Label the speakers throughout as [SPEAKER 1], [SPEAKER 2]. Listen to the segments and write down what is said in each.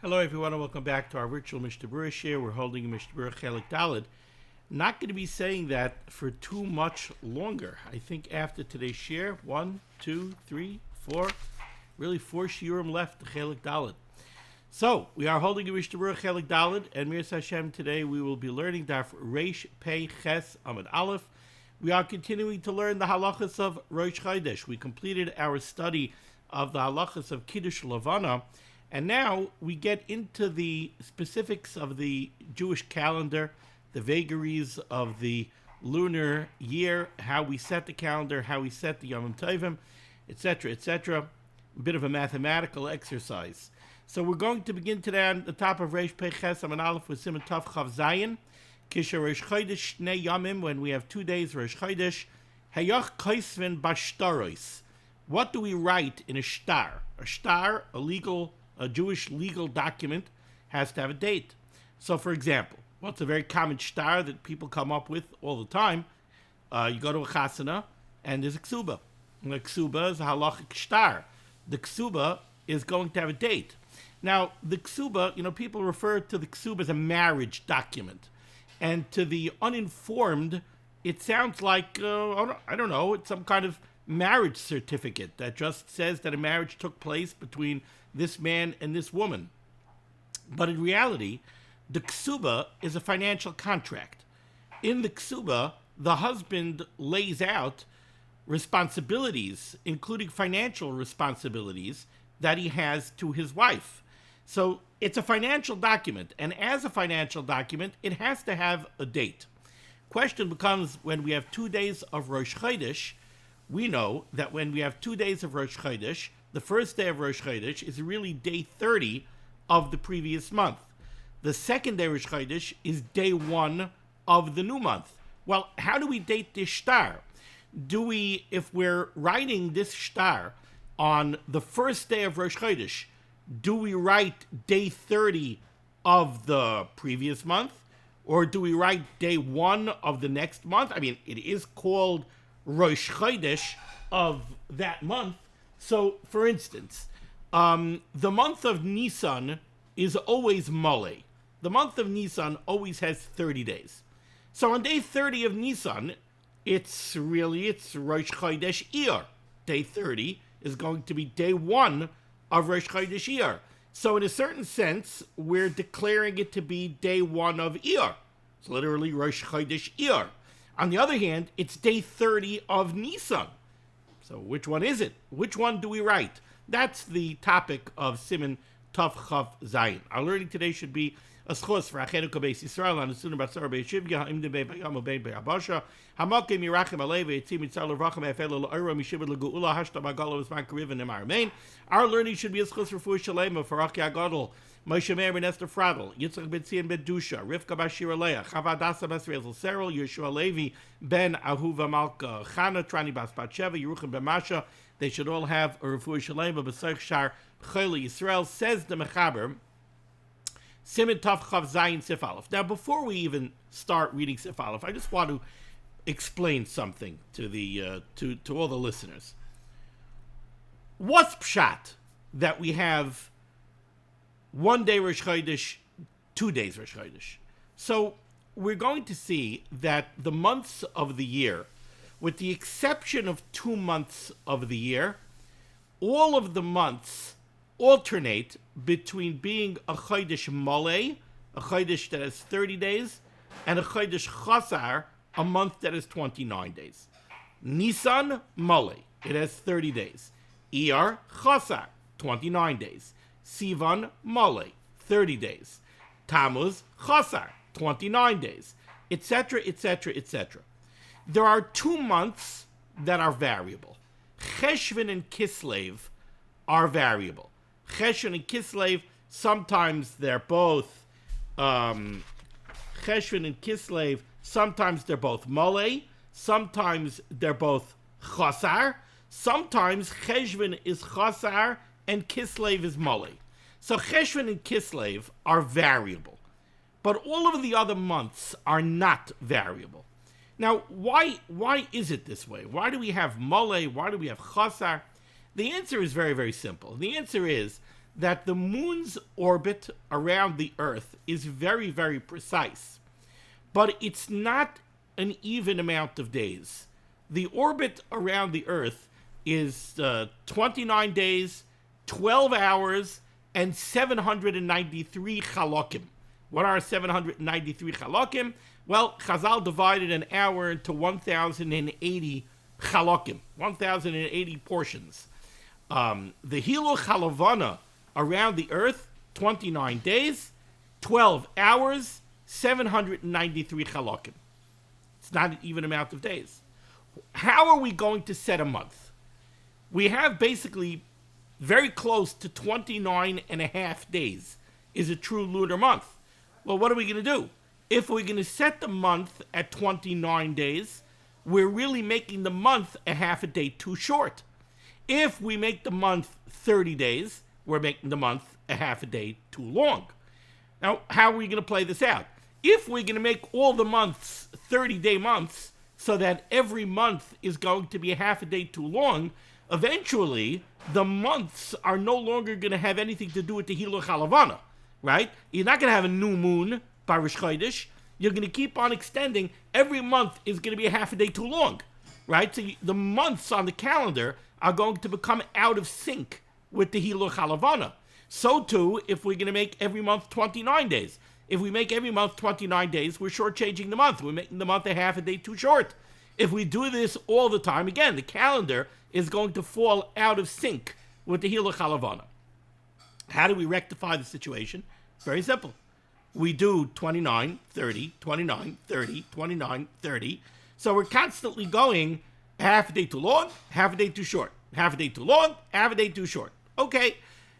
[SPEAKER 1] Hello, everyone, and welcome back to our virtual MishnahBerurah share. We're holding a MishnahBerurah Chelik Daled. Not going to be saying that for too much longer. I think after today's share, 1, 2, 3, 4, really 4 shiurim left to Chelik Daled. So, we are holding a MishnahBerurah Chelik Daled, and Mir Hashem, today we will be learning Daf Reish Pei Ches Amud Aleph. We are continuing to learn the halachas of Rosh Chodesh. We completed our study of the halachas of Kiddush Levana, and now we get into the specifics of the Jewish calendar, the vagaries of the lunar year, how we set the calendar, how we set the Yom Tovim, etc., etc. A bit of a mathematical exercise. So we're going to begin today on the top of Reish Pei Ches Amud Aleph with Siman Tav Chav Zayin. Kisha Rosh Chodesh Shnei Yamim, when we have 2 days Rosh Chodesh. Hayach Kaisvin Bashtarois. What do we write in a shtar? A shtar, a Jewish legal document, has to have a date. So, for example, what's a very common shtar that people come up with all the time? You go to a chasana, and there's a ksuba. And the ksuba is a halachic shtar. The ksuba is going to have a date. Now, the ksuba, people refer to the ksuba as a marriage document. And to the uninformed, it sounds like, I don't know, it's some kind of marriage certificate that just says that a marriage took place between this man and this woman. But in reality, the ksuba is a financial contract. In the ksuba, the husband lays out responsibilities, including financial responsibilities, that he has to his wife. So it's a financial document, and as a financial document, it has to have a date. Question becomes, when we have 2 days of Rosh Chodesh, we know that when we have 2 days of Rosh Chodesh, the first day of Rosh Chodesh is really day 30 of the previous month. The second day of Rosh Chodesh is day 1 of the new month. Well, how do we date this shtar? If we're writing this shtar on the first day of Rosh Chodesh, do we write day 30 of the previous month? Or do we write day 1 of the next month? I mean, it is called Rosh Chodesh of that month. So, for instance, the month of Nisan is always Mole. The month of Nisan always has 30 days. So on day 30 of Nisan, it's Rosh Chodesh Iyar. Day 30 is going to be day 1 of Rosh Chodesh Iyar. So in a certain sense, we're declaring it to be day 1 of Iyar. It's literally Rosh Chodesh Iyar. On the other hand, it's day 30 of Nisan. So which one is it? Which one do we write? That's the topic of Siman Tav Chav Zayin. Our learning today should be a schos for Achenu Beis Yisrael on the Sunnah Basar Beishivya Ha'im Debei Bayam Obei Be'Abasha Hamakim Yirachem Alei Ve'etzim Yitzal Levachem Efel L'Oira Mishibet L'Geula Hashta Bagalo V'Zman Kariv and Nemar Amen. Our learning should be a schos for Fu Shalema for Aki Agadol, Moshe Meir ben Esther Fradel, Yitzchak ben Tzion ben Dusha, Rivka Bashir Aleah, Chava Dasa bas Rezel Serel, Yeshua Levi ben Ahuva Malka, Chana Trani bas Batsheva, Yeruchim ben Masha. They should all have a Refuah Shalema b'Seich Shar Chayli Yisrael. Says the Mechaber, Siman Tav Chav Zayin Sif Aleph. Now, before we even start reading Sif Aleph, I just want to explain something to the to all the listeners. What's pshat that we have 1 day Rosh Chodesh, 2 days Rosh Chodesh? So we're going to see that the months of the year, with the exception of 2 months of the year, all of the months alternate between being a Chodesh Malei, a Chodesh that has 30 days, and a Chodesh Chasar, a month that has 29 days. Nisan Malei, it has 30 days. Iyar Chasar, 29 days. Sivan Malei, 30 days. Tammuz Chasar, 29 days, etc., etc., etc. There are 2 months that are variable. Cheshvan and Kislev are variable. Cheshvan and Kislev, sometimes they're both Cheshvan and Kislev, sometimes they're both Malei, sometimes they're both Chasar, sometimes Cheshvan is Chasar and Kislev is Malei. So Cheshvan and Kislev are variable, but all of the other months are not variable. Now, why is it this way? Why do we have Malei? Why do we have Chasar? The answer is very, very simple. The answer is that the moon's orbit around the Earth is very, very precise, but it's not an even amount of days. The orbit around the Earth is 29 days, 12 hours, and 793 chalakim. What are 793 chalakim? Well, Chazal divided an hour into 1,080 chalakim, 1,080 portions. The Hiluch Halavana around the Earth, 29 days, 12 hours, 793 chalakim. It's not an even amount of days. How are we going to set a month? We have basically very close to 29 and a half days is a true lunar month. Well, what are we going to do? If we're going to set the month at 29 days, we're really making the month a half a day too short. If we make the month 30 days, we're making the month a half a day too long. Now, how are we going to play this out? If we're going to make all the months 30-day months so that every month is going to be a half a day too long, eventually the months are no longer going to have anything to do with the Hiluch Halavana, right? You're not going to have a new moon by Rosh Chodesh. You're going to keep on extending. Every month is going to be a half a day too long, right? So the months on the calendar are going to become out of sync with the Hiluch Halavana. So too, if we're going to make every month 29 days. If we make every month 29 days, we're shortchanging the month. We're making the month a half a day too short. If we do this all the time, again, the calendar is going to fall out of sync with the Hiluch Halavana. How do we rectify the situation? It's very simple. We do 29, 30, 29, 30, 29, 30. So we're constantly going half a day too long, half a day too short. Half a day too long, half a day too short. Okay,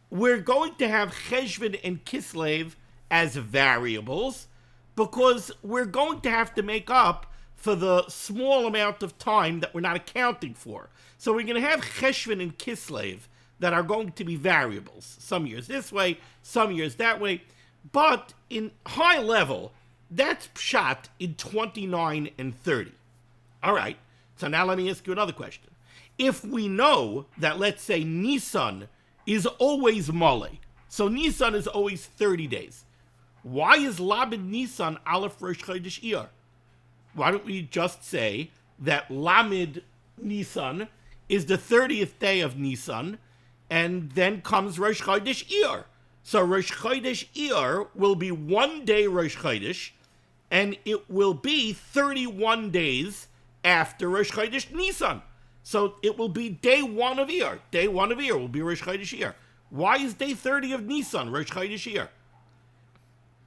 [SPEAKER 1] we're going to have Cheshvan and Kislev as variables because we're going to have to make up for the small amount of time that we're not accounting for. So we're going to have Cheshvan and Kislev that are going to be variables. Some years this way, some years that way. But in high level, that's pshat in 29 and 30. All right, so now let me ask you another question. If we know that, let's say, Nisan is always Mole, so Nisan is always 30 days, why is Lamed Nisan Aleph Rosh Chodesh Iyar? Why don't we just say that Lamed Nisan is the 30th day of Nisan, and then comes Rosh Chodesh Iyar? So Rosh Chodesh Iyar will be 1 day Rosh Chodesh, and it will be 31 days after Rosh Chodesh Nisan. So it will be day 1 of Iyar. Day 1 of Iyar will be Rosh Chodesh Iyar. Why is day 30 of Nisan Rosh Chodesh Iyar?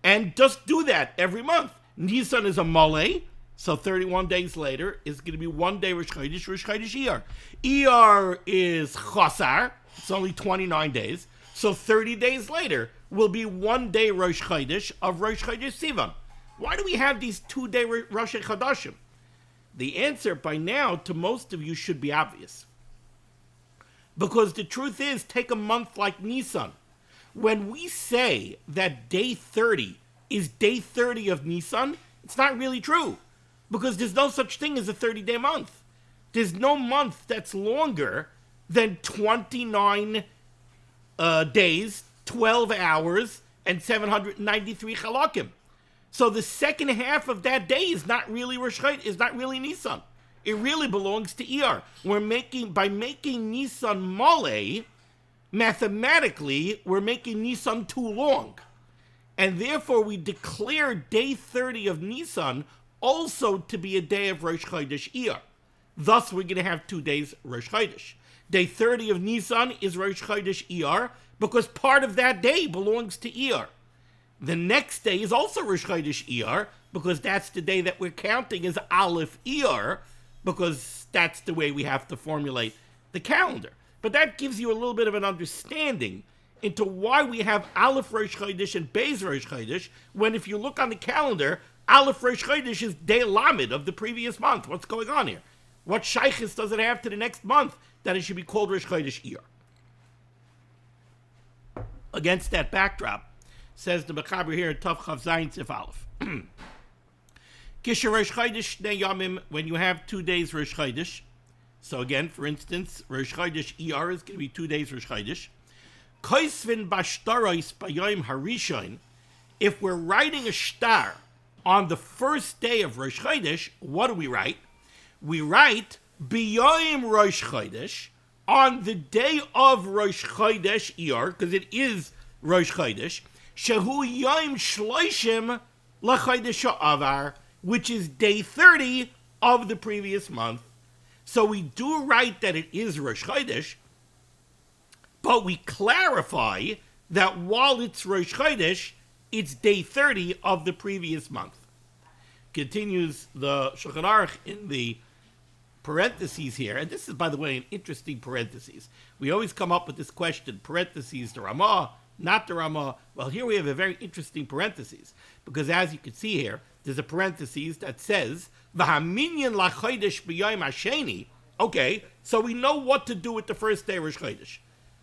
[SPEAKER 1] And just do that every month. Nisan is a Mole, so 31 days later is going to be 1 day Rosh Chodesh Iyar. Iyar is Chosar, it's only 29 days. So 30 days later will be 1 day Rosh Chodesh of Rosh Chodesh Sivan. Why do we have these 2-day Rosh Chodeshim? The answer by now to most of you should be obvious. Because the truth is, take a month like Nisan. When we say that day 30 is day 30 of Nisan, it's not really true. Because there's no such thing as a 30-day month. There's no month that's longer than 29 days, 12 hours, and 793 chalakim. So the second half of that day is not really Rosh Chodesh, is not really Nisan. It really belongs to Iyar. By making Nisan Mole, mathematically, we're making Nisan too long. And therefore, we declare day 30 of Nisan also to be a day of Rosh Chodesh Iyar. Thus, we're going to have 2 days Rosh Chodesh. Day 30 of Nisan is Rosh Chodesh Iyar because part of that day belongs to Iyar. The next day is also Rosh Chodesh Iyar because that's the day that we're counting as Aleph Iyar because that's the way we have to formulate the calendar. But that gives you a little bit of an understanding into why we have Aleph Rosh Chodesh and Beis Rosh Chodesh when if you look on the calendar, Aleph Rosh Chodesh is day Lamed of the previous month. What's going on here? What shaykhis does it have to the next month that it should be called Rosh Chodesh Iyar? Against that backdrop, says the Mechaber here in Tav Chav Zayin Tzif Aleph. Kisher Rosh Chodesh Shnei Yamim, when you have 2 days Rosh Chodesh. So again, for instance, Rosh Chodesh Iyar is going to be 2 days Rosh Chodesh. Koisvin bashtarois bayoim harishon, if we're writing a shtar on the first day of Rosh Chodesh, what do we write? We write B'yoim Rosh Chodesh, on the day of Rosh Chodesh Iyar, because it is Rosh Chodesh, Shehu Yom Shloishim LaChodesh Ha'avar, which is day 30 of the previous month. So we do write that it is Rosh Chodesh, but we clarify that while it's Rosh Chodesh, it's day 30 of the previous month. Continues the Shulchan Aruch in the parentheses here, and this is, by the way, an interesting parentheses. We always come up with this question, parentheses, the Ramah, not the Ramah. Well, here we have a very interesting parentheses, because as you can see here, there's a parentheses that says, V'haminyan lachodesh b'yom hasheni. Okay, so we know what to do with the first day of Rosh Chodesh.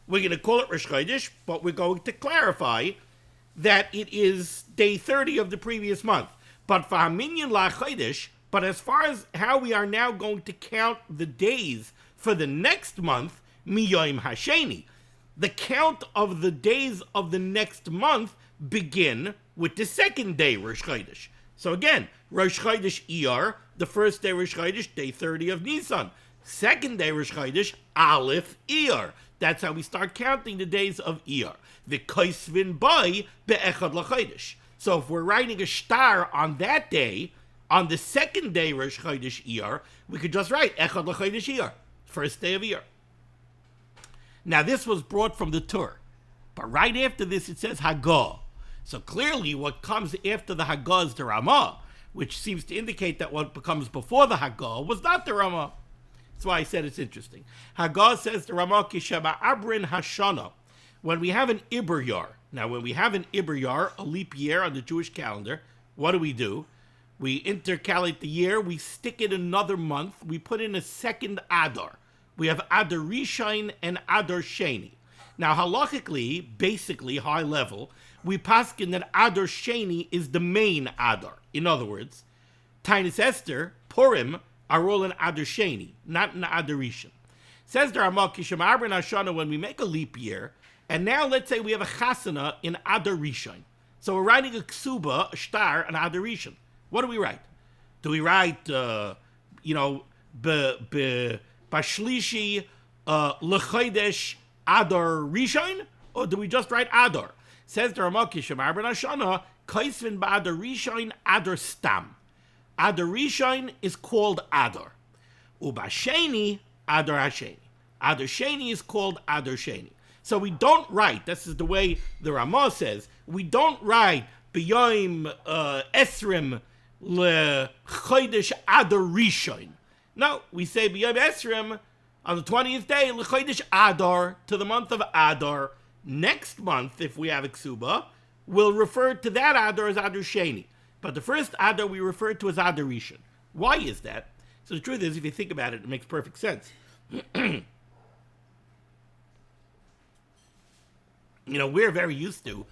[SPEAKER 1] We're going to call it Rosh Chodesh, but we're going to clarify that it is day 30 of the previous month. But v'haminyan lachodesh, but as far as how we are now going to count the days for the next month, Miyom Hasheni, the count of the days of the next month begin with the second day, Rosh Chodesh. So again, Rosh Chodesh Iyar, the first day Rosh Chodesh, day 30 of Nisan. Second day Rosh Chodesh, Aleph Iyar. That's how we start counting the days of Iyar. The Koisvin Bai Be'echad LaChodesh. So if we're writing a shtar on that day, on the second day, Rosh Chodesh Iyar, we could just write Echad LaChodesh Iyar, first day of Iyar. Now, this was brought from the Tur, but right after this, it says Hagah. So clearly, what comes after the Hagah is the Ramah, which seems to indicate that what becomes before the Hagah was not the Ramah. That's why I said it's interesting. Hagah says the Ramah Kishaba Abrin Hashana. When we have an Iber Yar, now when we have an Iber Yar, a leap year on the Jewish calendar, what do? We intercalate the year, we stick in another month, we put in a second Adar. We have Adar Rishon and Adar Sheni. Now, halachically, basically, high level, we paskin that Adar Sheni is the main Adar. In other words, Tainus Esther, Purim, are all in Adar Sheni, not in Adar Rishon. Says the Ramah, Kishem Arbin Hashana, when we make a leap year, and now let's say we have a chasana in Adar Rishon. So we're writing a ksuba, a shtar, an Adar Rishon. What do we write? Do we write, Bashlishi L'chodesh Adar Rishon? Or do we just write Adar? Says the Ramah Kishem Arbin Hashana, Kaisvin Ba'adar Rishon Adar Stam. Adar Rishon is called Adar. Ubasheni Adar Hasheni. Adar Sheni is called Adar Sheni. So we don't write, this is the way the Ramah says, we don't write B'yoim Esrim LeChodesh Adar Rishon. No, we say B'yom Esrim on the 20th day LeChodesh Adar, to the month of Adar. Next month, if we have a ksuba, we'll refer to that Adar as Adar Sheni. But the first Adar we refer to as Adar Rishon. Why is that? So the truth is, if you think about it, it makes perfect sense. We're very used to.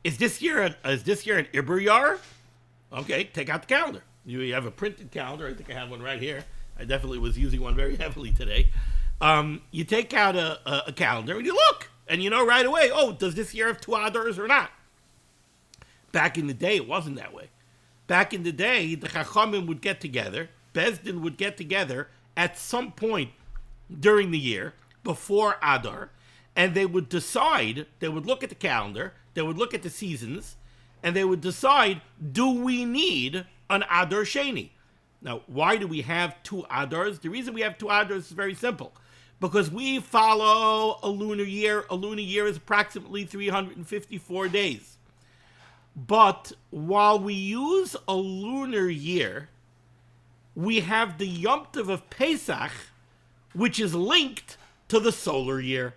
[SPEAKER 1] Is this year an Iber Yar? Okay, take out the calendar. You have a printed calendar. I think I have one right here. I definitely was using one very heavily today. You take out a calendar and you look, and you know right away, does this year have two Adars or not? Back in the day, it wasn't that way. Back in the day, the Chachamim would get together, Bezdin would get together at some point during the year, before Adar, and they would decide, they would look at the calendar, they would look at the seasons, and they would decide, do we need an Adar Sheni? Now, why do we have two Adars? The reason we have two Adars is very simple. Because we follow a lunar year. A lunar year is approximately 354 days. But while we use a lunar year, we have the Yom Tov of Pesach, which is linked to the solar year.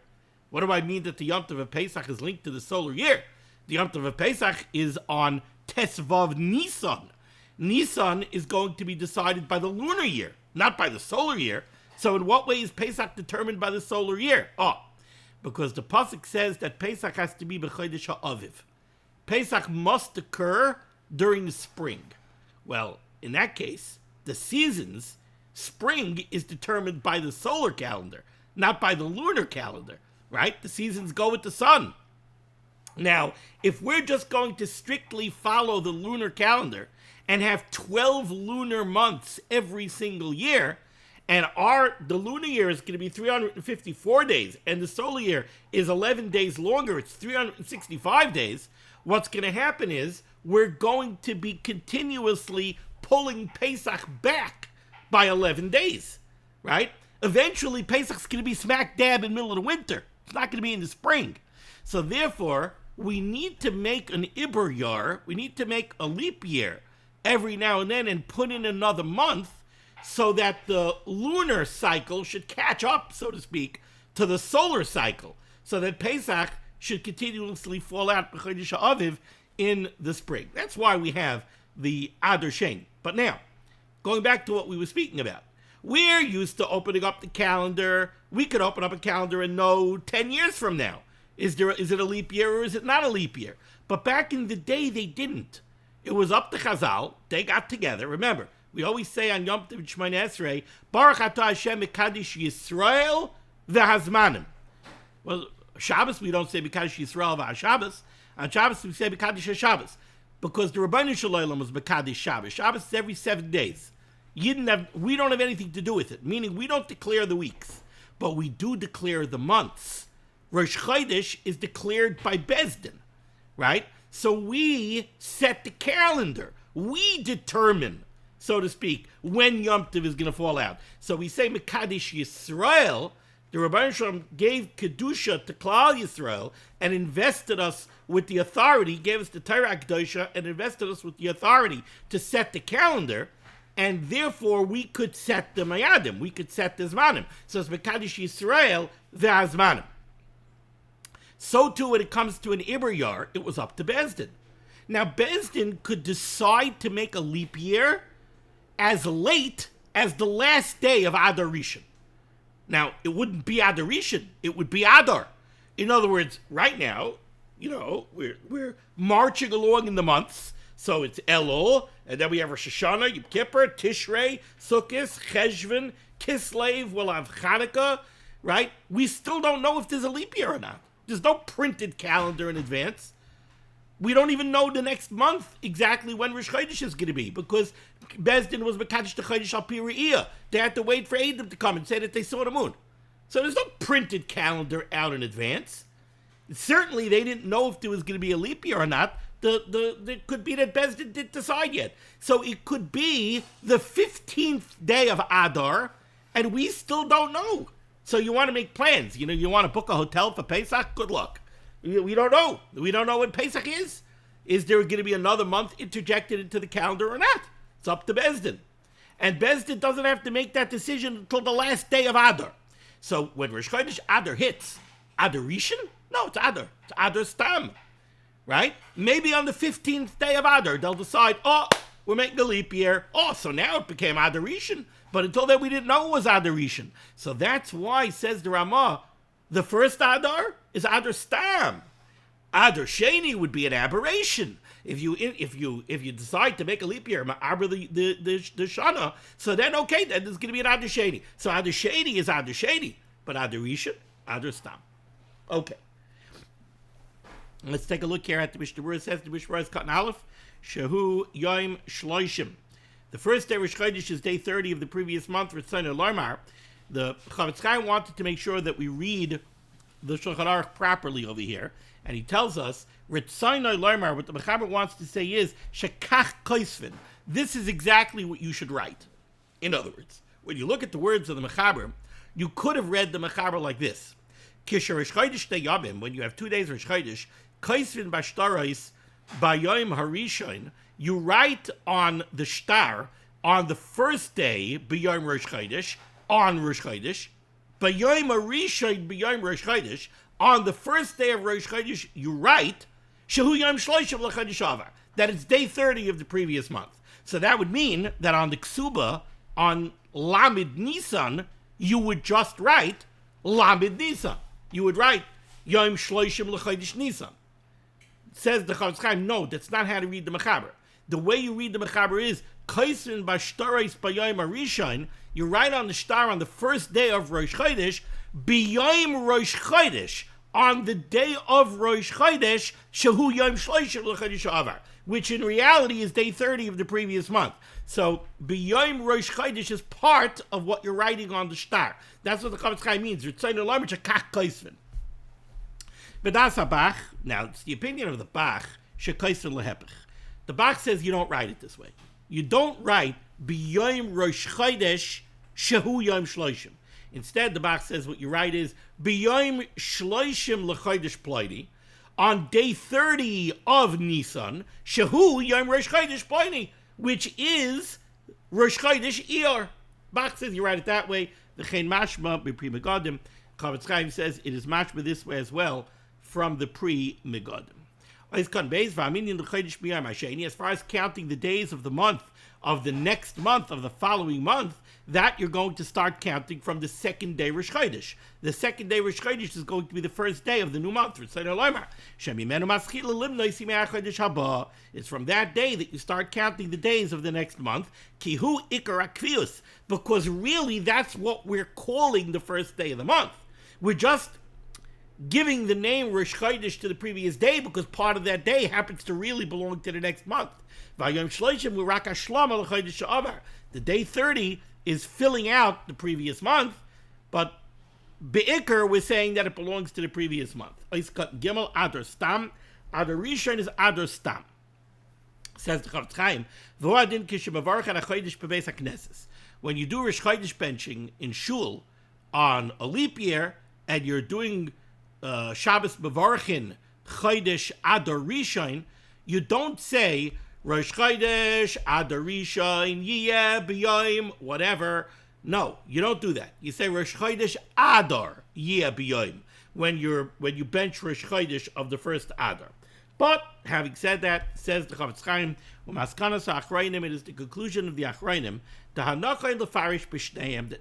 [SPEAKER 1] What do I mean that the Yom Tov of Pesach is linked to the solar year? The Yom Tov of Pesach is on Tesvav Nisan. Nisan is going to be decided by the lunar year, not by the solar year. So in what way is Pesach determined by the solar year? Because the Pasuk says that Pesach has to be b'chodesh ha'aviv. Pesach must occur during the spring. Well, in that case, the seasons, spring is determined by the solar calendar, not by the lunar calendar. right? The seasons go with the sun. Now, if we're just going to strictly follow the lunar calendar and have 12 lunar months every single year, and the lunar year is going to be 354 days, and the solar year is 11 days longer, it's 365 days, what's going to happen is we're going to be continuously pulling Pesach back by 11 days, right? Eventually, Pesach's going to be smack dab in the middle of the winter. It's not going to be in the spring. So therefore, we need to make an Iber Yar, we need to make a leap year every now and then and put in another month so that the lunar cycle should catch up, so to speak, to the solar cycle, so that Pesach should continuously fall out b'chodesh Aviv in the spring. That's why we have the Adar Sheni. But now, going back to what we were speaking about, we're used to opening up the calendar. We could open up a calendar and know 10 years from now, is it a leap year or is it not a leap year? But back in the day, they didn't. It was up to Chazal. They got together. Remember, we always say on Yom Tov Shmoneh Esrei, Baruch Atah Hashem Mekadosh Yisrael v'Hazmanim. Well, Shabbos we don't say Mekadosh Yisrael v'Hashabbos. On Shabbos we say Mekadosh HaShabbos, because the Rabbeinu Shalom was Mekadosh Shabbos. Shabbos is every 7 days. We don't have anything to do with it, meaning we don't declare the weeks, but we do declare the months. Rosh Chodesh is declared by Bezdin, right? So we set the calendar. We determine, so to speak, when Yom Tov is going to fall out. So we say Mekadosh Yisrael. The Rebbeinu Shalom gave Kedusha to Klal Yisrael and invested us with the authority, gave us the Torah Kedusha and invested us with the authority to set the calendar, and therefore we could set the Mayadim, we could set the Zmanim. So it's Mekadosh Yisrael v'Hazmanim. So too when it comes to an Iber Yar, it was up to Bezdin. Now Bezdin could decide to make a leap year as late as the last day of Adar Rishon. Now, it wouldn't be Adar Rishon, it would be Adar. In other words, right now, we're marching along in the months. So it's Elul, and then we have Rosh Hashanah, Yom Kippur, Tishrei, Sukkot, Cheshvan, Kislev, we'll have Hanukkah, right? We still don't know if there's a leap year or not. There's no printed calendar in advance. We don't even know the next month exactly when Rosh Chodesh is going to be, because Bezdin was Mekadosh the Chodesh al Pi Re'iyah. They had to wait for Adam to come and say that they saw the moon. So there's no printed calendar out in advance. Certainly they didn't know if there was going to be a leap year or not. It could be that Bezdin didn't decide yet. So it could be the 15th day of Adar, and we still don't know. So you want to make plans. You want to book a hotel for Pesach? Good luck. We don't know. We don't know when Pesach is. Is there going to be another month interjected into the calendar or not? It's up to Bezdin. And Bezdin doesn't have to make that decision until the last day of Adar. So when Rosh Chodesh Adar hits, Adar Rishon? No, it's Adar. It's Adar Stam. Right? Maybe on the 15th day of Adar, they'll decide, we're making a leap year. So now it became Adar Rishon. But until then, we didn't know it was Adar Rishon. So that's why, says the Ramah, the first Adar is Adar Stam. Adar Sheni would be an aberration. If you decide to make a leap year, the Shana, so then okay, then there's going to be an Adar Sheni. So Adar Sheni is Adar Sheni, but Adar Rishon, Adar Stam. Okay. Let's take a look here at the MishnahBerurah. It says the MishnahBerurah is Katan Aleph, Shehu Yom Shloishim. The first day Rosh Chodesh is day 30 of the previous month, Ritzon Larmar. The Chavetz Chaim wanted to make sure that we read the Shulchan Aruch properly over here, and he tells us, Ritzon Larmar, what the Mechaber wants to say is, Shekach Koisvin. This is exactly what you should write. In other words, when you look at the words of the Mechaber, you could have read the Mechaber like this. Kisher Rosh Chodesh Day Yabim, when you have 2 days Rosh Chodesh, Koisvin Bashtarais, Bayom Harishon, you write on the shtar on the first day, B'yom Rosh Chodesh, on Rosh Chodesh, B'yom Harishon, B'yom Rosh Chodesh, on the first day of Rosh Chodesh, you write, Shehu Yom Shloishim L'Chodesh Avar, that it's day 30 of the previous month. So that would mean that on the Ksuba, on Lamed Nisan, you would just write Lamed Nisan. You would write Yom Shloishim L'Chodesh Nisan. Says the Chavetz Chaim, no, that's not how to read the Mechaber. The way you read the Mechaber is Kaisin Bashtarais Bayom Harishon. You write on the shtar on the first day of Rosh Chodesh, B'yom Rosh Chodesh, on the day of Rosh Chodesh, Shehu Yom Shloshim L'Chodesh Avar, which in reality is day 30 of the previous month. So, B'yom Rosh Chodesh is part of what you're writing on the star. That's what the Chavetz Chaim means. But that's a Bach. Now, it's the opinion of the Bach, Shekaiser Lehepech. The Bach says you don't write it this way. You don't write B'yom Rosh Chodesh Shehu Yom Shloshim. Instead, the Bach says what you write is B'yom Shloshim L'Chodesh Ploini, on day 30 of Nisan, Shehu Yom Rosh Chodesh Ploini, which is Rosh Chodesh Iyar. Bach says you write it that way. The Chen Mashma B'Pri Megadim. Chavetz Chaim says it is mashma this way as well from the Pri Megadim. As far as counting the days of the month, of the next month, of the following month, that you're going to start counting from the second day Rosh Chodesh. The second day Rosh Chodesh is going to be the first day of the new month. It's from that day that you start counting the days of the next month. Because really that's what we're calling the first day of the month. We're just giving the name Rosh Chodesh to the previous day because part of that day happens to really belong to the next month. The day 30 is filling out the previous month, but Be'ikr we're saying that it belongs to the previous month. Gimel Adar Stam. Adar Rishon is Adar Stam. Says the Chavetz Chaim, when you do Rosh Chodesh benching in Shul on a leap year, and you're doing Shabbos Mevarchin Chodesh Adar Rishon, you don't say Rosh Chodesh Adar Rishon Yiyeh B'Yom whatever. No, you don't do that. You say Rosh Chodesh Adar Yiyeh B'Yom when you bench Rosh Chodesh of the first Adar. But having said that, says the Chavetz Chaim, it is the conclusion of the Achrayim that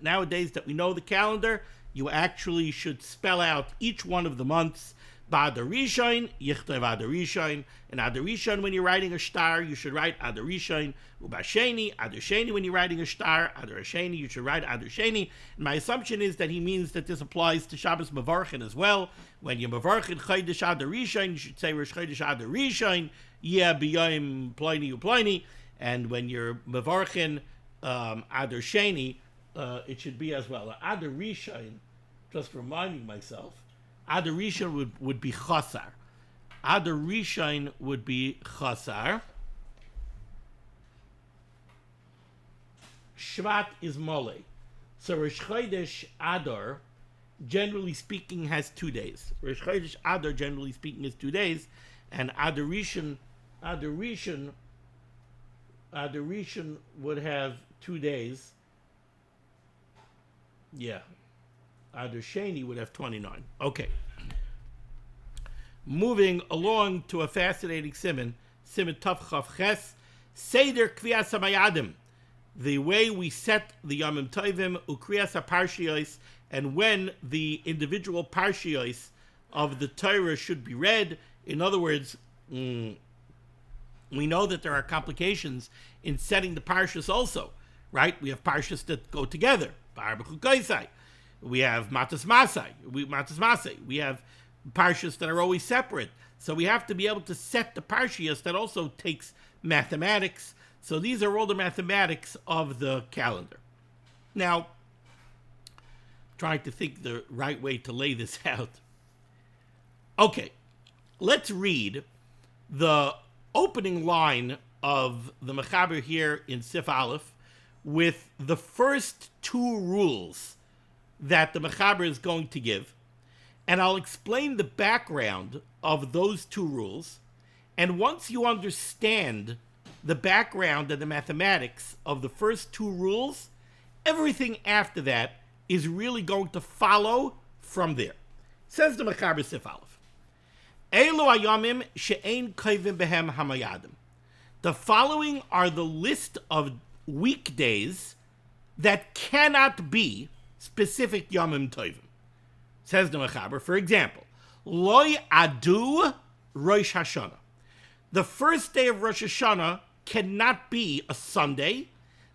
[SPEAKER 1] nowadays that we know the calendar, you actually should spell out each one of the months. Ba'adar Rishon, Yichtav Adar Rishon. And Adar Rishon, when you're writing a star, you should write Adar Rishon. Ubasheni, Adar Sheni, when you're writing a star, Adar Sheni, you should write Adar Sheni. And my assumption is that he means that this applies to Shabbos Mevarchin as well. When you're Mevarchin Chodesh Adar Rishon, you should say Rosh Chodesh Adar Rishon, Yeh B'Yom Ploini Uploini. And when you're Mevarchin Adar Sheni, it should be as well. Adar Rishon, just reminding myself, Adar Rishon would be Chasar. Adar Rishon would be Chasar. Shvat is Mole. So Rosh Chodesh Adar, generally speaking, has 2 days. Rosh Chodesh Adar, generally speaking, is 2 days, and Adar Rishon would have 2 days. Yeah. Adar Sheni would have 29. Okay. Moving along to a fascinating Siman Tav Chav Ches, Seder Kviyas HaMayadim, the way we set the Yomim Tovim, Ukriyas HaParshiyos, and when the individual Parshiyos of the Torah should be read. In other words, we know that there are complications in setting the Parshas also, right? We have Parshas that go together. We have Matas Masai. We have Parshas that are always separate. So we have to be able to set the Parshas that also takes mathematics. So these are all the mathematics of the calendar. Now, trying to think the right way to lay this out. Okay, let's read the opening line of the Mechaber here in Sif Aleph with the first 2 rules that the Mechaber is going to give, and I'll explain the background of those 2 rules. And once you understand the background and the mathematics of the first 2 rules, everything after that is really going to follow from there. Says the Mechaber Sif Aleph, Elu hayomim she'ein koivim behem hamayadim. The following are the list of weekdays that cannot be specific Yomim Tovim. Says the Mechaber, for example, Loi Adu Rosh Hashanah. The first day of Rosh Hashanah cannot be a Sunday.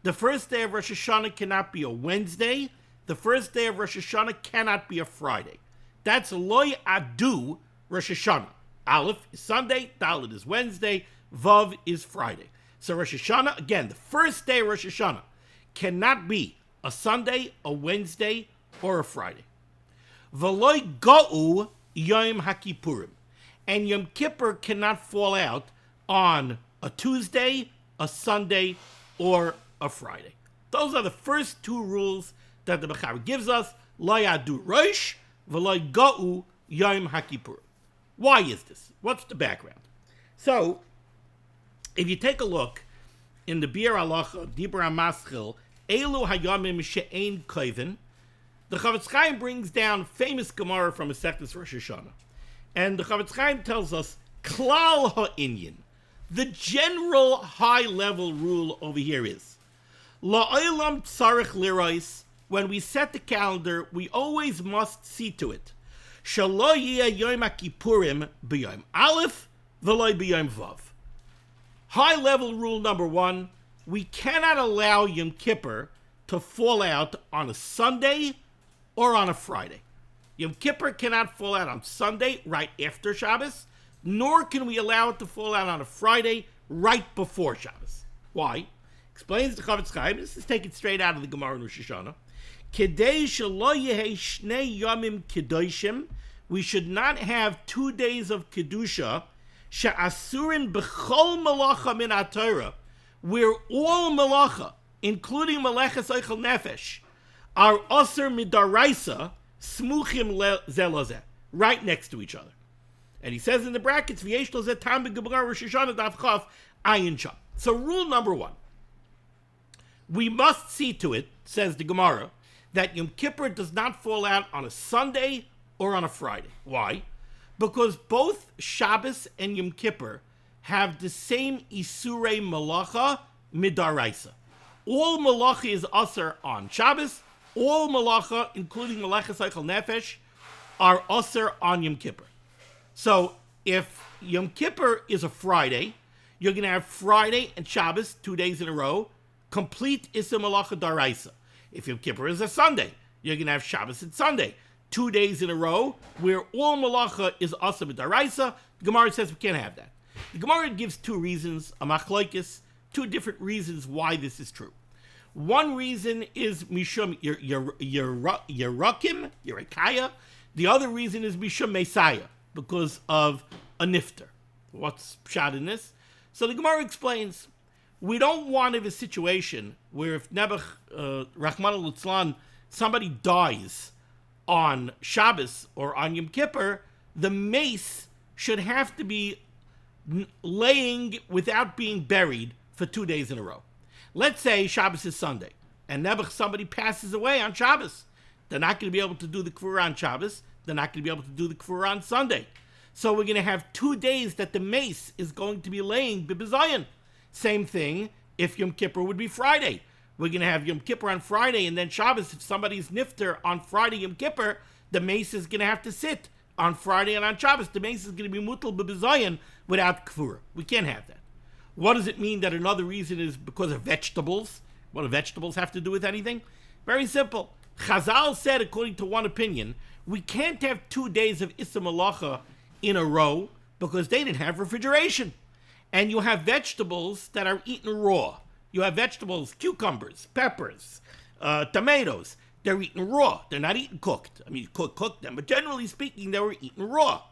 [SPEAKER 1] The first day of Rosh Hashanah cannot be a Wednesday. the first day of Rosh Hashanah cannot be a Friday. That's loy adu Rosh Hashanah. Aleph is Sunday, Dalet is Wednesday, Vav is Friday. So Rosh Hashanah, again, the first day of Rosh Hashanah cannot be a Sunday, a Wednesday, or a Friday. V'loy ga'u Yom HaKippurim. And Yom Kippur cannot fall out on a Tuesday, a Sunday, or a Friday. Those are the first two rules that the Mechaber gives us. Lo yadu Rosh, v'lo ga'u Yom HaKippurim. Why is this? What's the background? So, if you take a look in the Bir Halacha, Dibur HaMaschil, Elu Hayamim She'ein Koven, the Chavetz Chaim brings down famous Gemara from Masechtas Rosh Hashanah. And the Chavetz Chaim tells us, Klal ha'inyan, the general high-level rule over here is, La'olam tzarich lirois, when we set the calendar, we always must see to it, Shelo yeh Yom HaKippurim b'Yom Aleph, v'lo b'Yom Vav. High-level rule number one, we cannot allow Yom Kippur to fall out on a Sunday or on a Friday. Yom Kippur cannot fall out on Sunday right after Shabbos, nor can we allow it to fall out on a Friday right before Shabbos. Why? Explains the Chavetz Chaim. This is taken straight out of the Gemara in Rosh Hashanah. Kedei shelo yehei shnei yomim kedoshim. We should not have 2 days of kedusha she'asurin b'chol malacha min haTorah, where all malacha, including meleches oichel nefesh, are aser midaraisa smuchim zelazeh, right next to each other. And he says in the brackets, v'yesh lo zeh tam b'Gemara Rosh Hashanah daf chaf ayin sham. So rule number one, we must see to it, says the Gemara, that Yom Kippur does not fall out on a Sunday or on a Friday. Why? Because both Shabbos and Yom Kippur have the same isurei malacha midaraisa. All malacha is aser on Shabbos. All malacha, including meleches oichel nefesh, are aser on Yom Kippur. So if Yom Kippur is a Friday, you're going to have Friday and Shabbos 2 days in a row, complete iser malacha daraisa. If Yom Kippur is a Sunday, you're going to have Shabbos and Sunday 2 days in a row, where all malacha is aser daraisa. The Gemara says we can't have that. The Gemara gives two reasons, a machlokes, two different reasons why this is true. One reason is Mishum Yerakim, Yerekaya. The other reason is Mishum Messiah, because of a nifter. What's pshat in this? So the Gemara explains, we don't want to have a situation where if Nebuch, Rahman al-Litzlan, somebody dies on Shabbos or on Yom Kippur, the mace should have to be laying without being buried for 2 days in a row. Let's say Shabbos is Sunday, and Nebuch, somebody passes away on Shabbos. They're not going to be able to do the Kfurah on Shabbos. They're not going to be able to do the Kfurah on Sunday. So we're going to have 2 days that the mace is going to be laying Bibizayan. Same thing if Yom Kippur would be Friday. We're going to have Yom Kippur on Friday, and then Shabbos, if somebody's nifter on Friday Yom Kippur, the mace is going to have to sit on Friday and on Shabbos. The mace is going to be mutal Bibizayan without Kfurah. We can't have that. What does it mean that another reason is because of vegetables? What do vegetables have to do with anything? Very simple. Chazal said, according to one opinion, we can't have 2 days of Issa Malacha in a row because they didn't have refrigeration. And you have vegetables that are eaten raw. You have vegetables, cucumbers, peppers, tomatoes. They're eaten raw. They're not eaten cooked. I mean, you cook them, but generally speaking, they were eaten raw.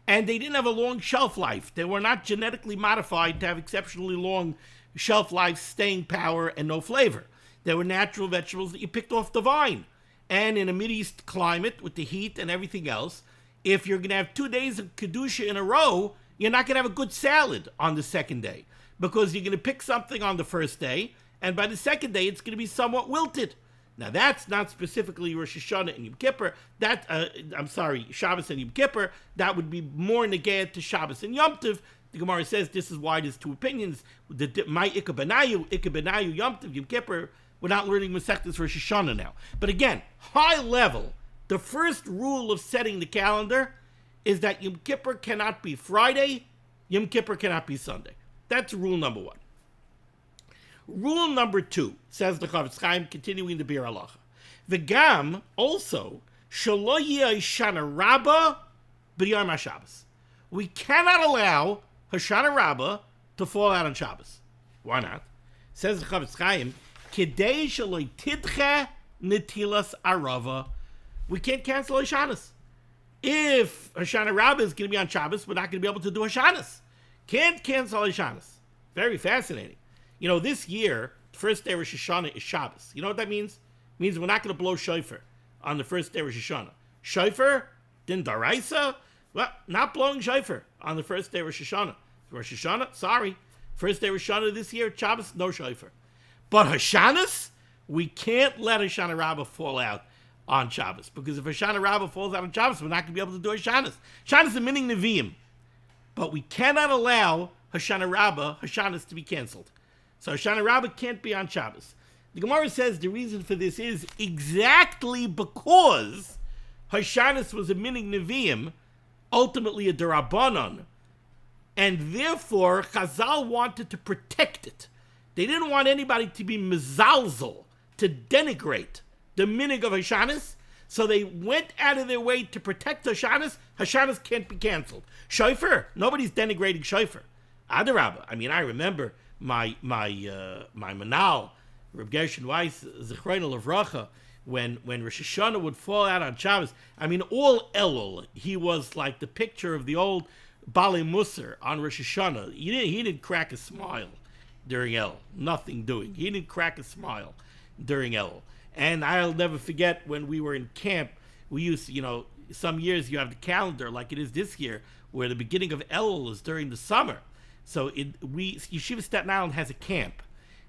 [SPEAKER 1] And they didn't have a long shelf life. They were not genetically modified to have exceptionally long shelf life, staying power, and no flavor. They were natural vegetables that you picked off the vine. And in a Mideast climate, with the heat and everything else, if you're going to have 2 days of Kedusha in a row, you're not going to have a good salad on the second day. Because you're going to pick something on the first day, and by the second day, it's going to be somewhat wilted. Now, that's not specifically Rosh Hashanah and Yom Kippur. Shabbos and Yom Kippur. That would be more negayat to Shabbos and Yom Tov. The Gemara says this is why there's two opinions. My Ikabenayu, Yom Tov, Yom Kippur. We're not learning Masechtas Rosh Hashanah now. But again, high level, the first rule of setting the calendar is that Yom Kippur cannot be Friday, Yom Kippur cannot be Sunday. That's rule number one. Rule number two, says the Chavetz Chaim, continuing the Bir Halacha. The Gam also, Shelo yeh Hoshana Rabbah b'yom HaShabbos. We cannot allow Hoshana Rabbah to fall out on Shabbos. Why not? Says the Chavetz Chaim, Kidei shelo tidche netilas arava. We can't cancel Hoshanas. If Hoshana Rabbah is going to be on Shabbos, we're not going to be able to do Hoshanas. Can't cancel Hoshanas. Very fascinating. You know, this year, the first day of Rosh Hashanah is Shabbos. You know what that means? It means we're not going to blow shofar on the first day of Rosh Hashanah. Shofar, din daraisa, well, not blowing shofar on the first day of Rosh Hashanah. Rosh Hashanah, sorry. First day of Rosh Hashanah this year, Shabbos, no shofar. But Hoshanas, we can't let Hoshana Rabbah fall out on Shabbos. Because if Hoshana Rabbah falls out on Shabbos, we're not going to be able to do Hoshanas. Hoshanas is a mining Nevi'im. But we cannot allow Hoshana Rabbah, Hoshanas, to be canceled. So Hoshana Rabbah can't be on Shabbos. The Gemara says the reason for this is exactly because Hoshanas was a mining Nevi'im, ultimately a Darabanan, and therefore Chazal wanted to protect it. They didn't want anybody to be mezalzel, to denigrate the minig of Hoshanas, so they went out of their way to protect Hoshanas. Hoshanas can't be canceled. Shofar, nobody's denigrating shofar. Adarabah. I mean, I remember my manal, Reb Gershon Weiss, Zechreinu Levracha, when Rosh Hashanah would fall out on Shabbos. I mean, all Elul, he was like the picture of the old Bali Musar on Rosh Hashanah. He didn't crack a smile during El. Nothing doing. He didn't crack a smile during El. And I'll never forget when we were in camp, we used to, you know, some years you have the calendar like it is this year, where the beginning of Elul is during the summer. So Yeshiva Staten Island has a camp.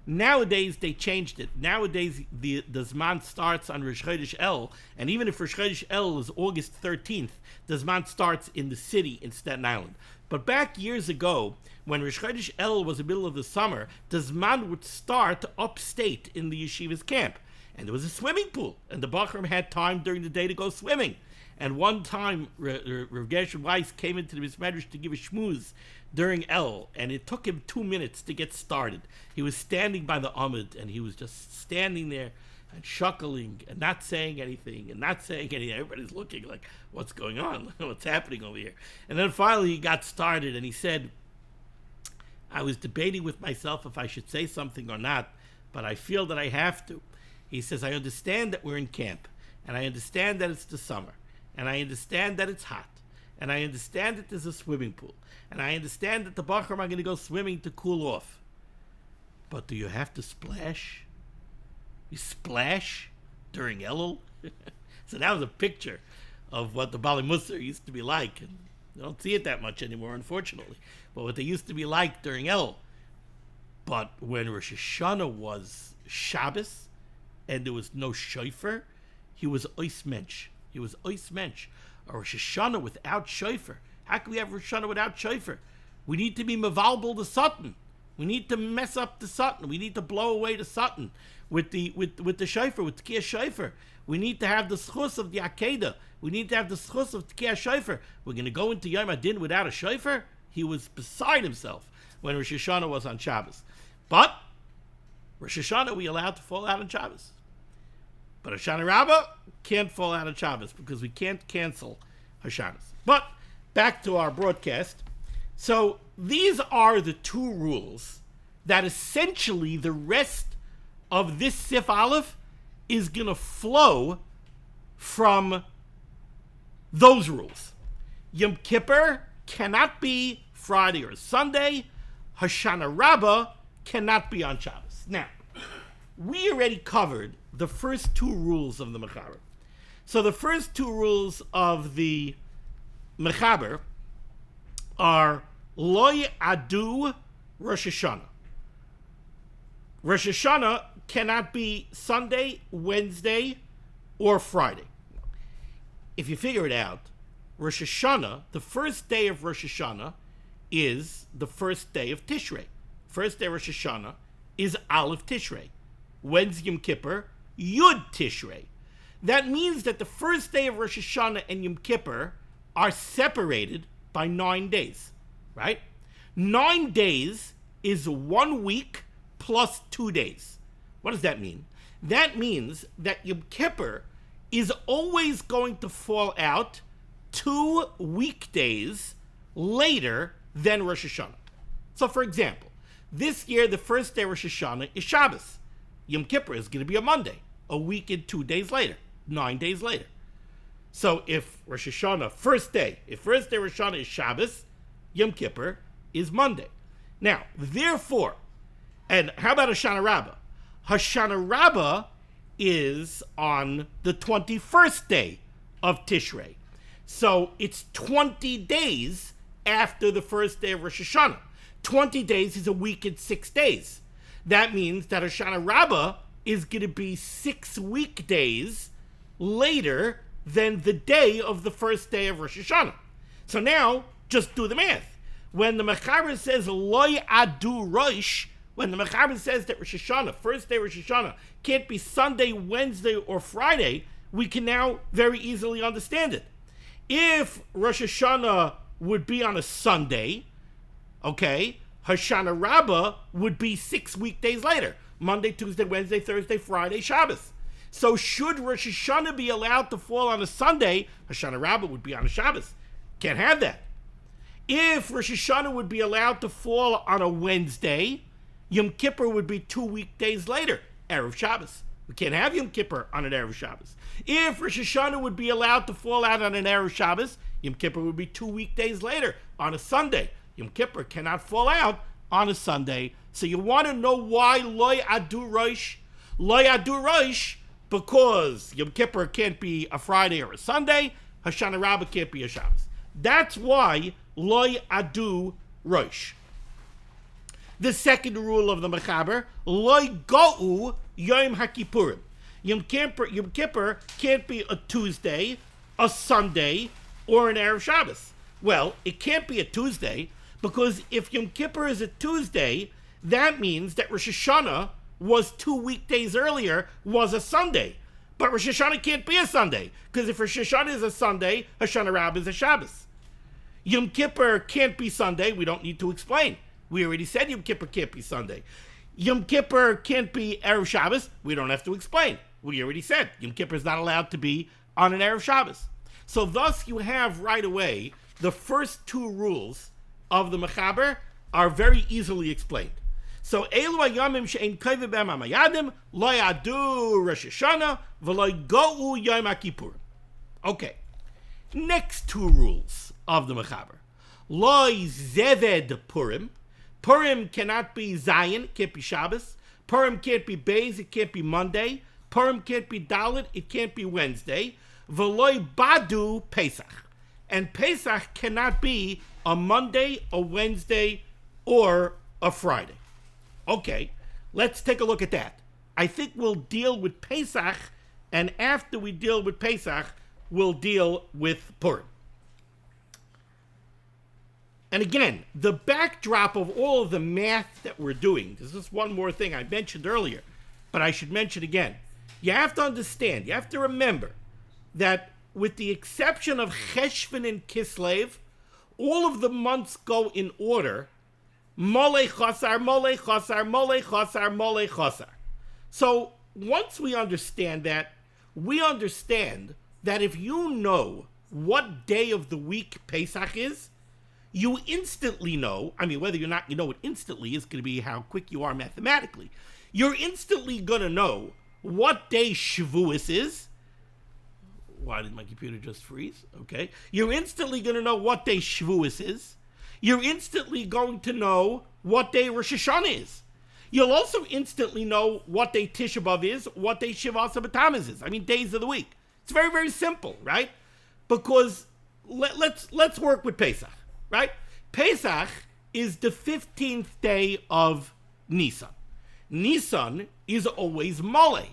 [SPEAKER 1] Nowadays, they changed it. Nowadays, the Zman starts on Rosh Chodesh El, and even if Rosh Chodesh El is August 13th, the Zman starts in the city in Staten Island. But back years ago, when Rosh Chodesh El was the middle of the summer, the Zman would start upstate in the yeshiva's camp. And there was a swimming pool, and the Bachram had time during the day to go swimming. And one time, Rav Gershon Weiss came into the Mishnah to give a shmooze during El, and it took him 2 minutes to get started. He was standing by the Amud, and he was just standing there and chuckling and not saying anything. Everybody's looking like, what's going on? What's happening over here? And then finally he got started, and he said, I was debating with myself if I should say something or not, but I feel that I have to. He says, I understand that we're in camp, and I understand that it's the summer, and I understand that it's hot, and I understand that there's a swimming pool, and I understand that the Bachram are going to go swimming to cool off. But do you have to splash? You splash during Elul? So that was a picture of what the Bali Musar used to be like. And you don't see it that much anymore, unfortunately. But what they used to be like during Elul. But when Rosh Hashanah was Shabbos, and there was no shofar, he was ois mensch. He was ois mensch. A Rosh Hashanah without shofar. How can we have Rosh Hashanah without shofar? We need to be mevalbel the Satan. We need to mess up the Satan. We need to blow away the Satan with the shofar, with Tkiyah shofar. We need to have the schus of the Akedah. We need to have the schus of Tkiyah shofar. We're going to go into Yom Adin without a shofar? He was beside himself when Rosh Hashanah was on Shabbos. But Rosh Hashanah we allowed to fall out on Shabbos. But Hoshana Rabbah can't fall out on Shabbos because we can't cancel Hoshanas. But back to our broadcast. So these are the two rules that essentially the rest of this Sif Aleph is going to flow from those rules. Yom Kippur cannot be Friday or Sunday. Hoshana Rabbah cannot be on Shabbos. Now, we already covered the first two rules of the Mechaber. So the first two rules of the Mechaber are Loy Adu Rosh Hashanah. Rosh Hashanah cannot be Sunday, Wednesday, or Friday. If you figure it out, Rosh Hashanah, the first day of Rosh Hashanah, is the first day of Tishrei. First day of Rosh Hashanah is Aleph Tishrei. When's Yom Kippur? Yud Tishrei. That means that the first day of Rosh Hashanah and Yom Kippur are separated by 9 days, right? 9 days is 1 week plus 2 days. What does that mean? that means that Yom Kippur is always going to fall out 2 weekdays later than Rosh Hashanah. So, for example, this year the first day of Rosh Hashanah is Shabbos. Yom Kippur is going to be a Monday, a week and 2 days later, 9 days later. So if Rosh Hashanah, first day Rosh Hashanah is Shabbos, Yom Kippur is Monday. Now, therefore, and how about Hoshana Rabbah? Hoshana Rabbah is on the 21st day of Tishrei. So it's 20 days after the first day of Rosh Hashanah. 20 days is a week and 6 days. That means that Hoshana Rabbah is going to be 6 weekdays later than the day of the first day of Rosh Hashanah. So now, just do the math. When the Mechaber says Loi Adu Rosh, when the Mechaber says that Rosh Hashanah, first day Rosh Hashanah, can't be Sunday, Wednesday, or Friday, we can now very easily understand it. If Rosh Hashanah would be on a Sunday, okay, Hoshana Rabbah would be 6 weekdays later. Monday, Tuesday, Wednesday, Thursday, Friday, Shabbos. So should Rosh Hashanah be allowed to fall on a Sunday, Hoshana Rabbah would be on a Shabbos. Can't have that. If Rosh Hashanah would be allowed to fall on a Wednesday, Yom Kippur would be 2 weekdays later, Erev Shabbos. We can't have Yom Kippur on an Erev Shabbos. If Rosh Hashanah would be allowed to fall out on an Erev Shabbos, Yom Kippur would be 2 weekdays later on a Sunday. Yom Kippur cannot fall out on a Sunday. So you want to know why Loi Adu Rosh? Loi Adu Rosh, because Yom Kippur can't be a Friday or a Sunday, Hoshana Rabbah can't be a Shabbos. That's why Loi Adu Rosh. The second rule of the Mechaber, Loi Go'u Yom HaKippurim. Yom Kippur can't be a Tuesday, a Sunday, or an Erev Shabbos. Well, it can't be a Tuesday, because if Yom Kippur is a Tuesday, that means that Rosh Hashanah was 2 weekdays earlier, was a Sunday. But Rosh Hashanah can't be a Sunday, because if Rosh Hashanah is a Sunday, Hoshana Rabbah is a Shabbos. Yom Kippur can't be Sunday, we don't need to explain. We already said Yom Kippur can't be Sunday. Yom Kippur can't be Erev Shabbos, we don't have to explain. We already said Yom Kippur is not allowed to be on an Erev Shabbos. So thus you have right away the first 2 rules of the Mechaber are very easily explained. So Elu Hayamim she'ein kovev b'hem hamayadim lo yadu Rosh Hashanah v'lo go'u Yom HaKippurim. Okay. Next 2 rules of the Mechaber. Lo zeved Purim. Purim cannot be Zion, can't be Shabbos. Purim can't be Beis, it can't be Monday. Purim can't be Dalet, it can't be Wednesday. V'lo badu Pesach. And Pesach cannot be a Monday, a Wednesday, or a Friday. Okay, let's take a look at that. I think we'll deal with Pesach, and after we deal with Pesach, we'll deal with Purim. And again, the backdrop of all of the math that we're doing, this is one more thing I mentioned earlier, but I should mention again. You have to understand, you have to remember that with the exception of Cheshvan and Kislev, all of the months go in order. Molei Chasar, Molei Chasar, Molei Chasar, Molei Chasar. So once we understand that, we understand that if you know what day of the week Pesach is, you instantly know, I mean, whether or not you know it instantly is going to be how quick you are mathematically. You're instantly going to know what day Shavuos is. Why did my computer just freeze? Okay. You're instantly going to know what day Shavuos is. You're instantly going to know what day Rosh Hashanah is. You'll also instantly know what day Tisha B'Av is, what day Shivas B'Tammuz is. I mean, days of the week. It's very, very simple, right? Because let's work with Pesach, right? Pesach is the 15th day of Nisan. Nisan is always Molei.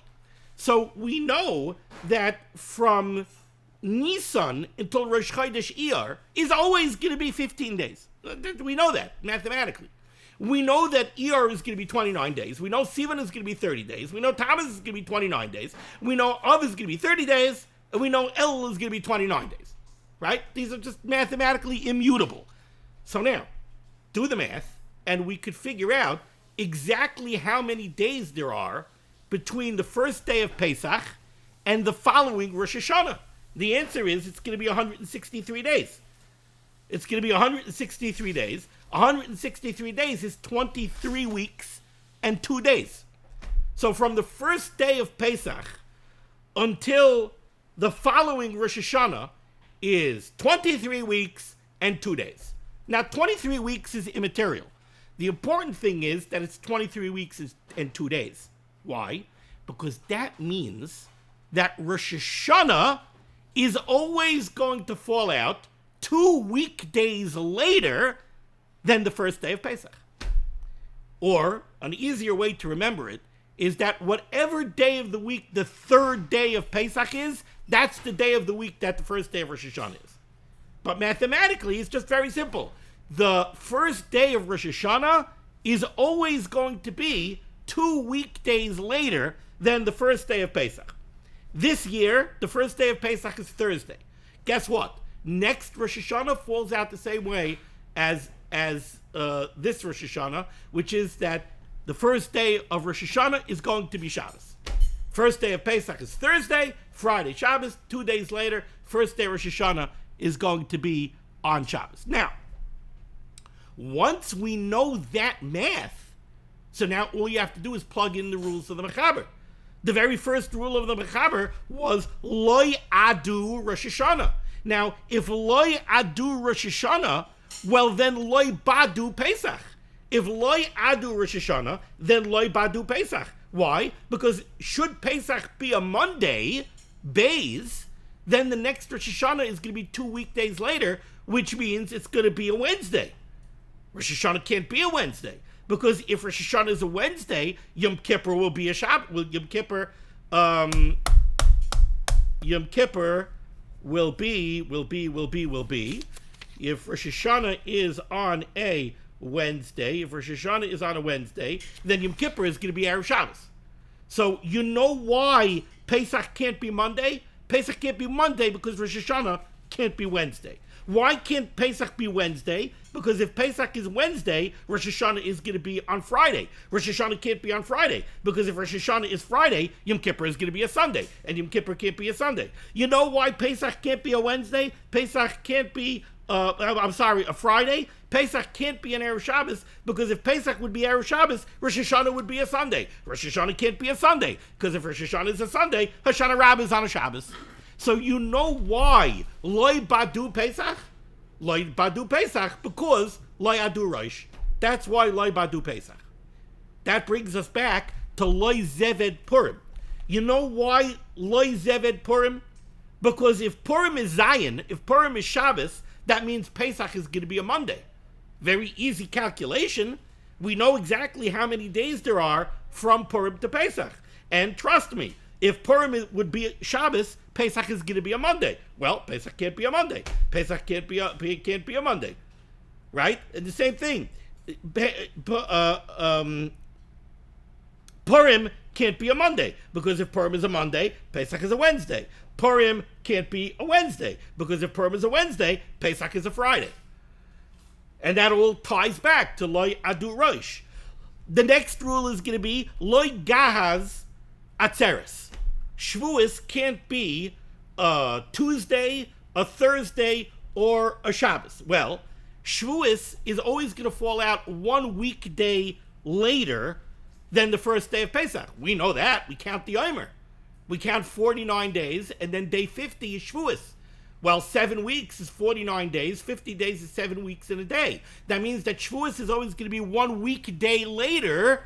[SPEAKER 1] So we know that from Nisan until Rosh Chodesh Iyar is always going to be 15 days. We know that mathematically. We know that Iyar is going to be 29 days. We know Siman is going to be 30 days. We know Tammuz is going to be 29 days. We know Av is going to be 30 days. And we know Elul is going to be 29 days. Right? These are just mathematically immutable. So now, do the math, and we could figure out exactly how many days there are between the first day of Pesach and the following Rosh Hashanah? The answer is it's going to be 163 days. It's going to be 163 days. 163 days is 23 weeks and 2 days. So from the first day of Pesach until the following Rosh Hashanah is 23 weeks and 2 days. Now, 23 weeks is immaterial. The important thing is that it's 23 weeks and 2 days. Why? Because that means that Rosh Hashanah is always going to fall out 2 weekdays later than the first day of Pesach. Or, an easier way to remember it is that whatever day of the week the third day of Pesach is, that's the day of the week that the first day of Rosh Hashanah is. But mathematically, it's just very simple. The first day of Rosh Hashanah is always going to be 2 weekdays later than the first day of Pesach. This year, the first day of Pesach is Thursday. Guess what? Next Rosh Hashanah falls out the same way as this Rosh Hashanah, which is that the first day of Rosh Hashanah is going to be Shabbos. First day of Pesach is Thursday, Friday Shabbos. 2 days later, first day of Rosh Hashanah is going to be on Shabbos. Now, once we know that math, so now all you have to do is plug in the rules of the Mechaber. The very first rule of the Mechaber was Loi Adu Rosh Hashanah. Now, if Loi Adu Rosh Hashanah, well then Loi Badu Pesach. If Loi Adu Rosh Hashanah, then Loi Badu Pesach. Why? Because should Pesach be a Monday, Bays, then the next Rosh Hashanah is going to be 2 weekdays later, which means it's going to be a Wednesday. Rosh Hashanah can't be a Wednesday, because if Rosh Hashanah is a Wednesday, Yom Kippur will be a Shabbat. Yom Kippur will be. If Rosh Hashanah is on a Wednesday, then Yom Kippur is going to be Erev Shabbos. So you know why Pesach can't be Monday? Pesach can't be Monday because Rosh Hashanah can't be Wednesday. Why can't Pesach be Wednesday? Because if Pesach is Wednesday, Rosh Hashanah is going to be on Friday. Rosh Hashanah can't be on Friday, because if Rosh Hashanah is Friday, Yom Kippur is going to be a Sunday, and Yom Kippur can't be a Sunday. You know why Pesach can't be a Wednesday? Pesach can't be, a Friday? Pesach can't be an Erev Shabbos, because if Pesach would be Erev Shabbos, Rosh Hashanah would be a Sunday. Rosh Hashanah can't be a Sunday, because if Rosh Hashanah is a Sunday, Hoshana Rabbah is on a Shabbos. So you know why Loi Badu Pesach? Loi Badu Pesach, because Loi Adu Rosh. That's why Loi Badu Pesach. That brings us back to Loi Zeved Purim. You know why Loi Zeved Purim? Because if Purim is Zion, if Purim is Shabbos, that means Pesach is going to be a Monday. Very easy calculation. We know exactly how many days there are from Purim to Pesach. And trust me, if Purim would be Shabbos, Pesach is going to be a Monday. Well, Pesach can't be a Monday. Pesach can't be a Monday, right? And the same thing. Purim can't be a Monday, because if Purim is a Monday, Pesach is a Wednesday. Purim can't be a Wednesday, because if Purim is a Wednesday, Pesach is a Friday. And that all ties back to Loi Adu Rosh. The next rule is going to be Loi Gahaz Atzeres. Shavuos can't be a Tuesday, a Thursday, or a Shabbos. Well, Shavuos is always going to fall out 1 weekday later than the first day of Pesach. We know that. We count the Omer. We count 49 days, and then day 50 is Shavuos. Well, 7 weeks is 49 days. 50 days is 7 weeks in a day. That means that Shavuos is always going to be 1 weekday later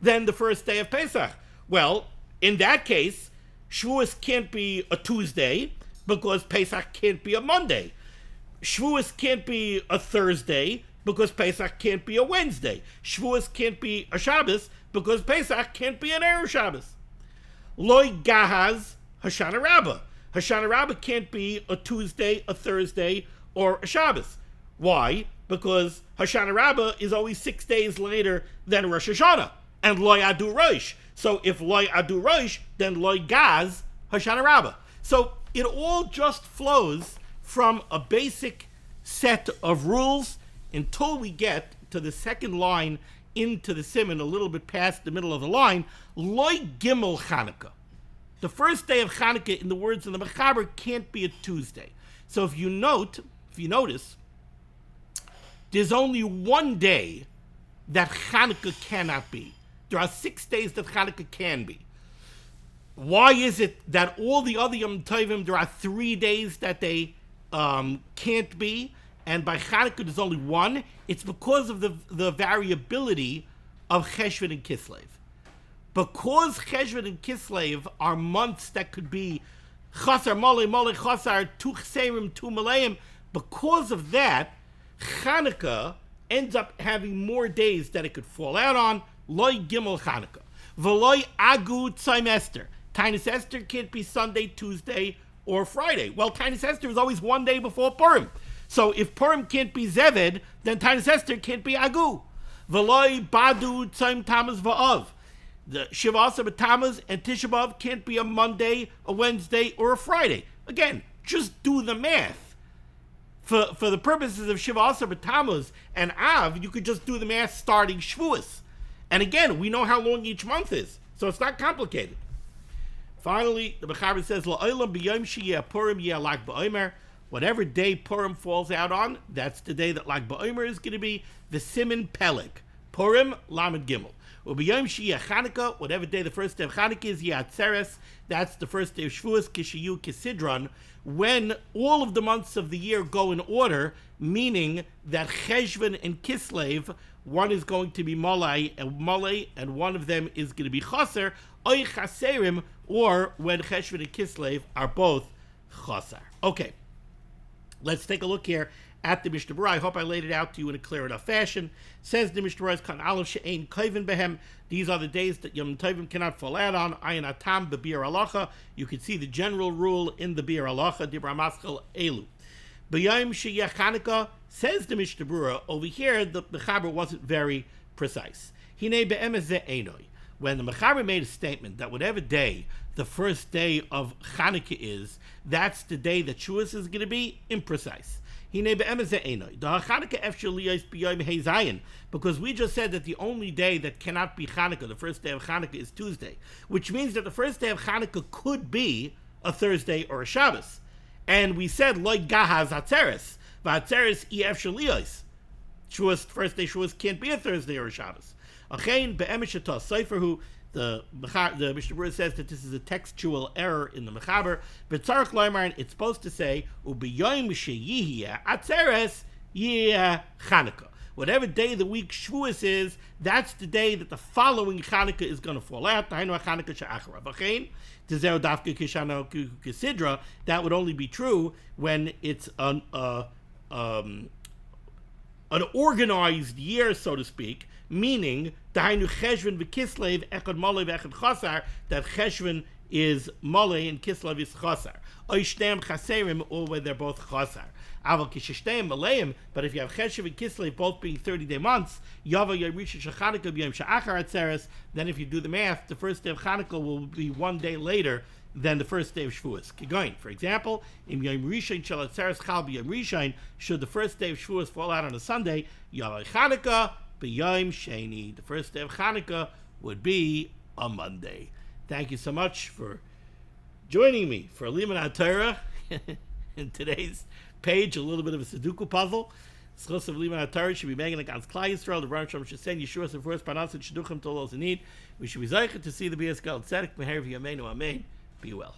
[SPEAKER 1] than the first day of Pesach. Well, in that case, Shavuos can't be a Tuesday, because Pesach can't be a Monday. Shavuos can't be a Thursday, because Pesach can't be a Wednesday. Shavuos can't be a Shabbos, because Pesach can't be an Erev Shabbos. Loi Gahaz Hoshana Rabbah. Hoshana Rabbah can't be a Tuesday, a Thursday, or a Shabbos. Why? Because Hoshana Rabbah is always 6 days later than Rosh Hashanah, and Loi Adu Rosh. So if Loi Adu Rosh, then Loi Gaz Hoshana Rabbah. So it all just flows from a basic set of rules until we get to the second line into the Siman a little bit past the middle of the line, Loi Gimel Chanukah. The first day of Chanukah, in the words of the Mechaber, can't be a Tuesday. So if you notice, there's only one day that Chanukah cannot be. There are 6 days that Chanukah can be. Why is it that all the other Yom Tovim, there are 3 days that they can't be, and by Chanukah there's only one? It's because of the variability of Cheshvan and Kislev. Because Cheshvan and Kislev are months that could be Chasar, Mole, Chasar, 2 Chserim, 2 Maleim, because of that, Chanukah ends up having more days that it could fall out on. Loi Gimel Chanukah. V'loi Agu Tzayim Esther. Tainus Esther can't be Sunday, Tuesday, or Friday. Well, Tainus Esther is always one day before Purim. So if Purim can't be Zeved, then Tainus Esther can't be Agu. V'loi Badu Tzayim Tammuz V'av. The Shiva Asar B'Tammuz and Tisha B'Av can't be a Monday, a Wednesday, or a Friday. Again, just do the math. For the purposes of Shiva Asar B'Tammuz and Av, you could just do the math starting Shavuos. And again, we know how long each month is, so it's not complicated. Finally, the Mechaber says, La'olam b'yom sheyeh Purim yeh Lag Ba'omer. Whatever day Purim falls out on, that's the day that Lag Ba'omer is going to be the Siman Peleg. Purim, Lamed Gimel. U'b'yom sheyeh Chanukah, whatever day the first day of Chanukah is, yeh Atzeres, that's the first day of Shavuos, Kishayu Kisidron, when all of the months of the year go in order, meaning that Cheshvan and Kislev, one is going to be Malay, and one of them is going to be Chaser, Oy Chaserim, or when Cheshvan and Kislev are both Chaser. Okay, let's take a look here at the MishnahBerurah. I hope I laid it out to you in a clear enough fashion. Says the MishnahBerurah, Kan Aleph She'ein Koivin Behem. These are the days that Yom Tovim cannot fall out on. Ayin Atam B'Biur Halacha. You can see the general rule in the Biur Halacha. Dibra Maschel Elu. B'Yom Sheyeh Chanukah, says the MishnahBerurah. Over here, the Mechaber wasn't very precise. Hinei Be'emes Ze Einoi. When the Mechaber made a statement that whatever day the first day of Chanukah is, that's the day that Shavuos is going to be, imprecise. Because we just said that the only day that cannot be Chanukah, the first day of Chanukah, is Tuesday, which means that the first day of Chanukah could be a Thursday or a Shabbos. And we said, Loi Gahaz Atzeres, V'Atzeres Ef Shaliyos. Shavuos, first day Shavuos can't be a Thursday or a Shabbos. Achein Be'emesh Atah Seiferhu. The MishnahBerurah says that this is a textual error in the Mechaber. But Tzarech Loimar, it's supposed to say, U'b'yoyim she'yihiyeh atzeres yeh Chanukah. Whatever day of the week Shavuos is, that's the day that the following Chanukah is going to fall out. That would only be true when it's an organized year, so to speak, meaning Dainu Cheshvan v'Kislev echad Malay v'echad Chasar, that Cheshvan is Malay and Kislev is Chasar. Oishtem Chaserim, or where they're both Chasar. Aval Kishishtem Malayim, but if you have Cheshvan and Kislev both being 30-day months, Yava Yerish Shachanukah b'Yom Sha'achar Atzeres, then if you do the math, the first day of Chanukah will be 1 day later than the first day of Shavuos. Kigoin, for example, in Yom Rishon Shel Atzeres Chal b'Yom Rishon, should the first day of Shavuos fall out on a Sunday, Yava Chanukah B'Yom Sheni, the first day of Chanukah would be a Monday. Thank you so much for joining me for Liman Torah in today's page, a little bit of a Sudoku puzzle. Schos of Liman Torah should be making against Klal Yisrael. The Baruch Shem should send Yeshua and first Panas and Shidduchim to all those in need. We should be zeicher to see the BS God Tzedek Meher V'Yameinu Amen. Be well.